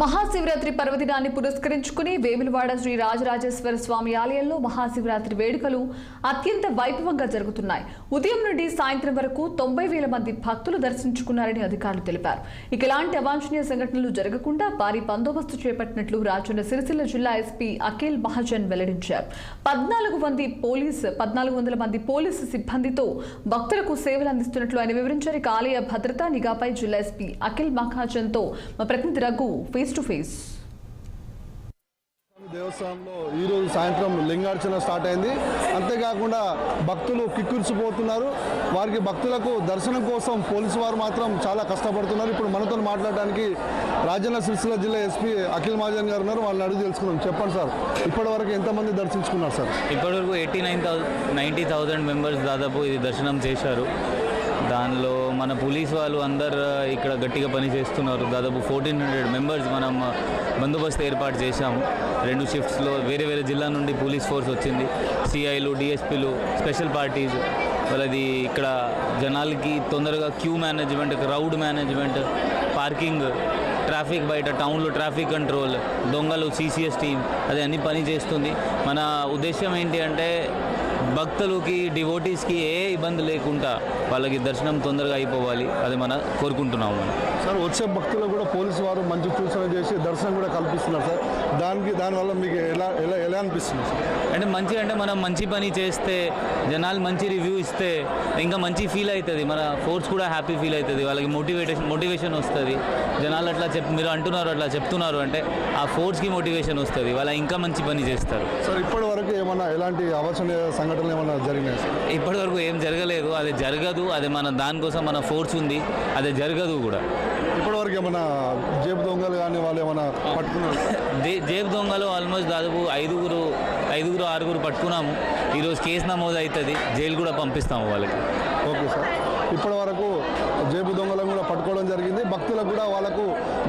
మహాశివరాత్రి పర్వదినాన్ని పురస్కరించుకుని వేములవాడ శ్రీ రాజరాజేశ్వర స్వామి ఆలయంలో మహాశివరాత్రి వేడుకలు అత్యంత వైభవంగా జరుగుతున్నాయి. ఉదయం నుండి సాయంత్రం వరకు 90,000 మంది భక్తులు దర్శించుకున్నారని అధికారులు తెలిపారు. ఇలాంటి అవాంఛనీయ సంఘటనలు జరగకుండా భారీ బందోబస్తు చేపట్టినట్లు రాజన్న సిరిసిల్ల జిల్లా ఎస్పీ అఖిల్ మహాజన్ వెల్లడించారు. 1400 మంది పోలీసు సిబ్బందితో భక్తులకు సేవలు అందిస్తున్నట్లు ఆయన వివరించారు. ఆలయ భద్రతా నిఘాపై జిల్లా ఎస్పీ అఖిల్ మహాజన్ తో మా ప్రతినిధి రఘు ఫేస్ టు ఫేస్. దేవస్థానంలో ఈరోజు సాయంత్రం లింగార్చన స్టార్ట్ అయింది. అంతేకాకుండా భక్తులు కిక్కిరిసిపోతున్నారు. వారికి భక్తులకు దర్శనం కోసం పోలీసు వారు మాత్రం చాలా కష్టపడుతున్నారు. ఇప్పుడు మనతో మాట్లాడడానికి రాజన్న సిరిసిల్ల జిల్లా ఎస్పీ అఖిల్ మహాజన్ గారు ఉన్నారు. వాళ్ళని అడిగి తెలుసుకుందాం. చెప్పండి సార్, ఇప్పటి వరకు ఎంతమంది దర్శించుకున్నారు సార్? ఇప్పటివరకు 90,000 మెంబర్స్ దాదాపు ఇది దర్శనం చేశారు. దానిలో మన పోలీస్ వాళ్ళు అందరు ఇక్కడ గట్టిగా పని చేస్తున్నారు. దాదాపు 1400 మెంబర్స్ మనం బందోబస్తు ఏర్పాటు చేశాము. 2 షిఫ్ట్స్లో వేరే జిల్లా నుండి పోలీస్ ఫోర్స్ వచ్చింది. సిఐలు, డిఎస్పీలు, స్పెషల్ పార్టీస్ వాళ్ళది ఇక్కడ జనాలకి తొందరగా queue management, crowd management, parking, traffic, బయట టౌన్లో ట్రాఫిక్ కంట్రోల్, దొంగలు, సిసిఎస్ టీమ్ అది అన్ని పని చేస్తుంది. మన ఉద్దేశం ఏంటి అంటే భక్తులకి, డివోటీస్కి ఏ ఇబ్బంది లేకుండా వాళ్ళకి దర్శనం తొందరగా అయిపోవాలి. అది మనం కోరుకుంటున్నాము. మనం సార్ వచ్చే భక్తులకు కూడా పోలీసు వారు మంచి సూచన చేసి దర్శనం కూడా కల్పిస్తున్నారు సార్. దానివల్ల మీకు ఎలా అనిపిస్తుంది సార్? అంటే మనం మంచి పని చేస్తే, జనాలు మంచి రివ్యూ ఇస్తే ఇంకా మంచి ఫీల్ అవుతుంది. మన ఫోర్స్ కూడా హ్యాపీ ఫీల్ అవుతుంది. వాళ్ళకి మోటివేషన్ వస్తుంది. జనాలు మీరు అంటున్నారు, అట్లా చెప్తున్నారు అంటే ఆ ఫోర్స్కి మోటివేషన్ వస్తుంది. వాళ్ళ ఇంకా మంచి పని చేస్తారు. సార్ ఇప్పటి వరకు ఏమన్నా ఎలాంటి అవాంఛనీయ సంఘటనలు ఏమన్నా జరిగినాయి సార్? ఇప్పటి వరకు ఏం జరగలేదు. అది జరగదు. అది మన దానికోసం మన ఫోర్స్ ఉంది. అది జరగదు కూడా. ఇప్పటివరకు ఏమన్నా జేబు దొంగలు కానీ వాళ్ళు ఏమన్నా పట్టుకున్నారు? జేబు దొంగలు ఆల్మోస్ట్ దాదాపు 5-6 పట్టుకున్నాము. ఈరోజు కేసు నమోదు అవుతుంది. జైలు కూడా పంపిస్తాము వాళ్ళకి. ఓకే సార్, ఇప్పటి వరకు జేబు దొంగలను కూడా పట్టుకోవడం జరిగింది. భక్తులకు కూడా వాళ్ళకు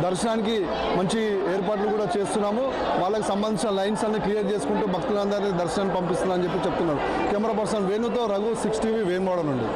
దర్శనానికి మంచి ఏర్పాట్లు కూడా చేస్తున్నాము. వాళ్ళకి సంబంధించిన లైన్స్ అన్ని క్లియర్ చేసుకుంటూ భక్తులందరినీ దర్శనానికి పంపిస్తున్నామని చెప్తున్నారు. కెమెరా పర్సన్ వేణుతో రఘు, 6 టీవీ, వేములవాడ నుండి.